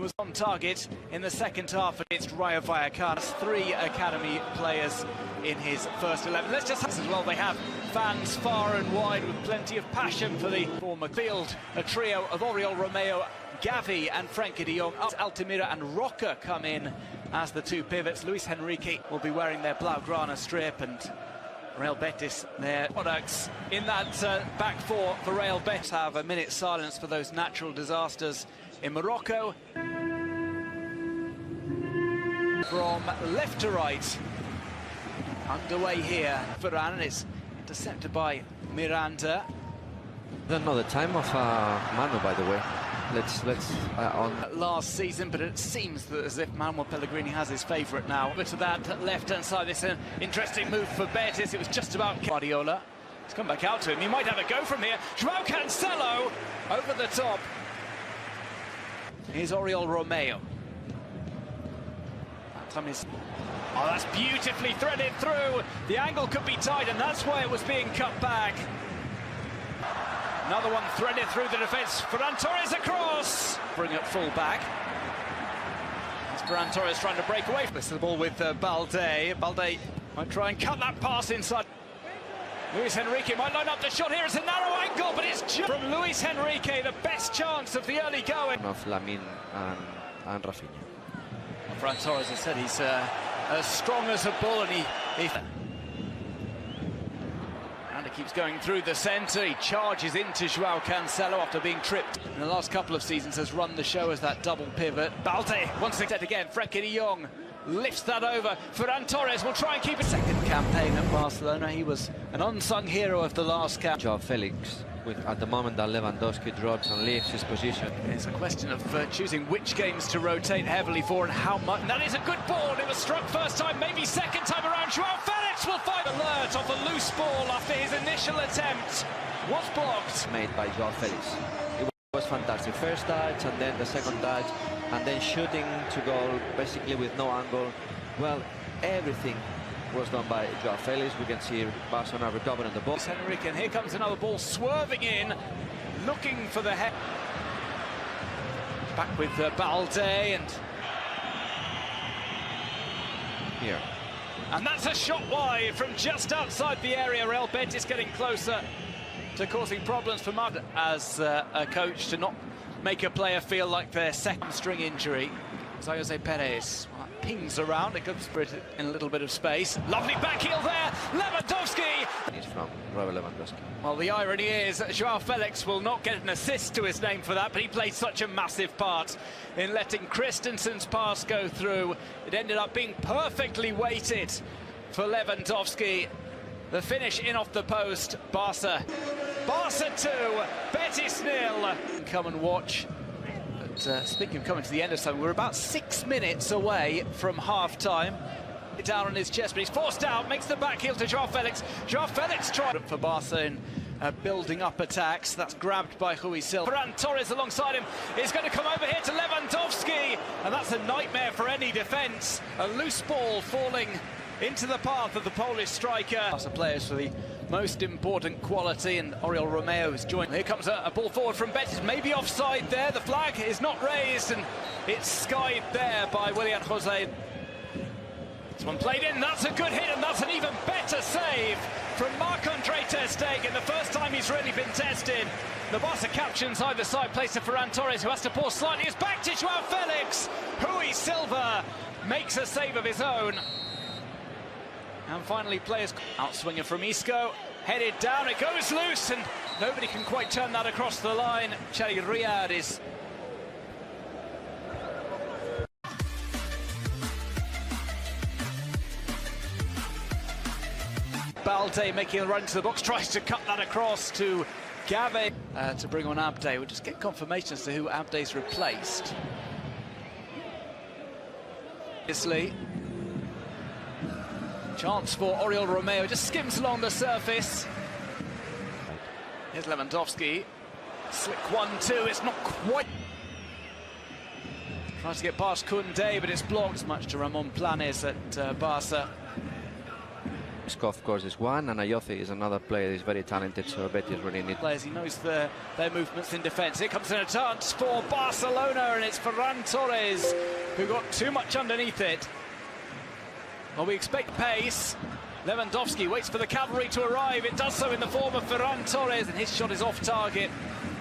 was on target in the second half against Rayo Vallecano. 3 academy players in his first 11. Let's just as well, they have fans far and wide with plenty of passion for the former field. A trio of Oriol, Romeu, Gavi and Frenkie de Jong. Altamira and Roca come in as the 2 pivots. Luis Enrique will be wearing their Blaugrana strip, and Real Betis, their products in that back 4 for Real Betis. Have a minute's silence for those natural disasters in Morocco. From left to right, underway here. Ferran, and it's intercepted by Miranda. Don't know the time of Manu, by the way. Let's on last season, but it seems that as if Manuel Pellegrini has his favourite now. But to that left-hand side, this is an interesting move for Betis. It was just about Guardiola. He's come back out to him. He might have a go from here. João Cancelo over the top. Here's Oriol Romeu. That time is... Oh, that's beautifully threaded through. The angle could be tight, and that's why it was being cut back. Another one threaded through the defence. Ferran Torres across. Bring it full back. It's Ferran Torres trying to break away. This is the ball with Balde. Balde might try and cut that pass inside. Luis Enrique might line up the shot here. It's a narrow angle, but it's just from Luis Enrique, the best chance of the early going. Of Lamine and Rafinha. Well, Ferran Torres has said he's as strong as a bull, and he keeps going through the centre. He charges into João Cancelo after being tripped in the last couple of seasons, has run the show as that double pivot. Balde once again, Frenkie de Jong lifts that over. Ferran Torres will try and keep a second campaign at Barcelona. He was an unsung hero of the last camp. João Felix, at the moment that Lewandowski drops and leaves his position. It's a question of choosing which games to rotate heavily for and how much. And that is a good ball. It was struck first time, maybe second time around. João Felix will find alert off a loose ball after his initial attempt was blocked. Made by João Felix. It was fantastic. First touch and then the second touch, and then shooting to goal, basically with no angle. Well, everything was done by João Felix. We can see Barcelona recovering the ball. Enrique, and here comes another ball swerving in, looking for the head. Back with Balde, and here. And that's a shot wide from just outside the area. Real Betis getting closer to causing problems for Madrid as a coach to not make a player feel like their second string injury. Jose Perez pings around, it goes for it in a little bit of space. Lovely back heel there, Lewandowski! He's from Robert Lewandowski. Well, the irony is João Felix will not get an assist to his name for that, but he played such a massive part in letting Christensen's pass go through. It ended up being perfectly weighted for Lewandowski. The finish in off the post, Barca 2, Betis 0. Come and watch. Speaking of coming to the end of time, we're about 6 minutes away from half-time. Down on his chest, but he's forced out, makes the back heel to João Felix. João Felix tried for Barca in building up attacks. That's grabbed by Rui Silva. Ferran Torres alongside him is going to come over here to Lewandowski, and that's a nightmare for any defence. A loose ball falling into the path of the Polish striker. Barca players for the most important quality, and Oriol Romeu is joined. Here comes a ball forward from Betis, maybe offside there. The flag is not raised, and it's skied there by Willian Jose. This one played in, that's a good hit, and that's an even better save from Marc-Andre ter Stegen. The first time he's really been tested. The Barca captions either side, plays to Ferran Torres, who has to pause slightly. It's back to João Felix. Rui Silva makes a save of his own. And finally, players outswinger from Isco, headed down, it goes loose, and nobody can quite turn that across the line. Chari Riyad is... Balde making a run to the box, tries to cut that across to Gavi to bring on Abde. We'll just get confirmation as to who Abde's replaced. Obviously, chance for Oriol Romeu, just skims along the surface. Here's Lewandowski. Slick 1-2, it's not quite. Tries to get past Kounde, but it's blocked, much to Ramon Planes at Barca. Isco, of course, is one, and Ayoce is another player that is very talented, so Betis really need players. He knows their movements in defence. Here comes a chance for Barcelona, and it's Ferran Torres who got too much underneath it. Well, we expect pace. Lewandowski waits for the cavalry to arrive. It does so in the form of Ferran Torres, and his shot is off target.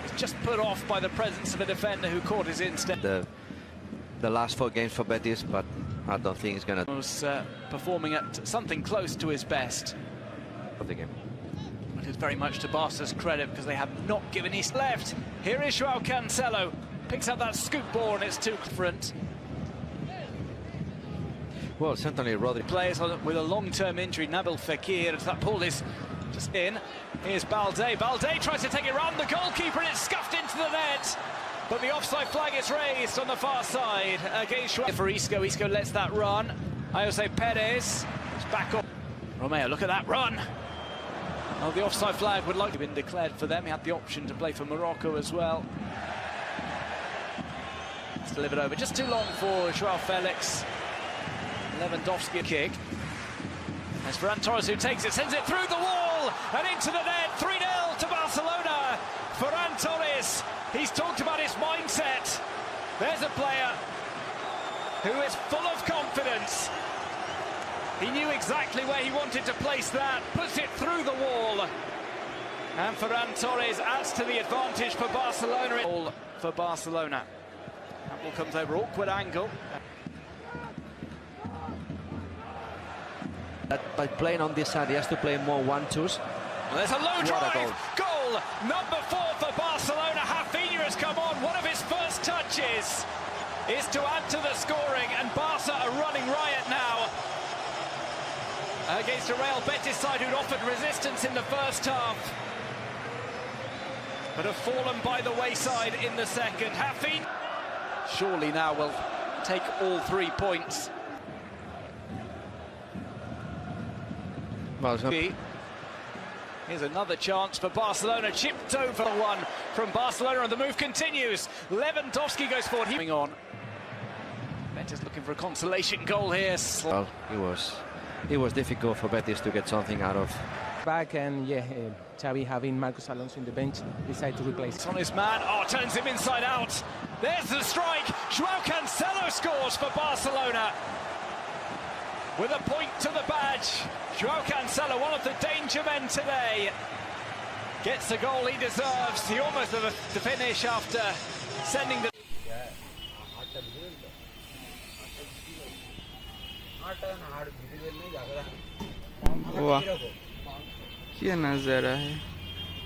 It's just put off by the presence of a defender who caught his instinct. The last 4 games for Betis, but I don't think he's going to... was performing at something close to his best. Of the game. It is very much to Barca's credit because they have not given his left. Here is Joao Cancelo. Picks up that scoop ball and it's too different. Well, certainly Rodri. Players with a long-term injury, Nabil Fekir. That ball is just in. Here's Balde. Balde tries to take it round the goalkeeper and it's scuffed into the net. But the offside flag is raised on the far side against for Isco. Isco lets that run. Jose Perez is back up. Romeu, look at that run. Well, the offside flag would like to have been declared for them. He had the option to play for Morocco as well. It's delivered over just too long for Joao Felix. Lewandowski kick. There's Ferran Torres who takes it, sends it through the wall and into the net. 3-0 to Barcelona. Ferran Torres, he's talked about his mindset. There's a player who is full of confidence. He knew exactly where he wanted to place that, puts it through the wall. And Ferran Torres adds to the advantage for Barcelona. All for Barcelona. That ball comes over, awkward angle. By playing on this side, he has to play more 1-2s. Well, there's a low drive. Goal number 4 for Barcelona. Rafinha has come on. One of his first touches is to add to the scoring, and Barca are running riot now against a Real Betis side who'd offered resistance in the first half, but have fallen by the wayside in the second. Rafinha surely now will take all 3 points. Well, here's another chance for Barcelona, chipped over one from Barcelona, and the move continues. Lewandowski goes forward. He's on. Betis looking for a consolation goal here. Well, it was difficult for Betis to get something out of. Back and yeah, Xavi having Marcos Alonso in the bench decided to replace. It's on his man. Oh, turns him inside out. There's the strike. Joao Cancelo scores for Barcelona. With a point to the badge, Joao Cancelo, one of the danger men today, gets the goal he deserves. He almost had the finish after sending the... वाह क्या नज़ारा है।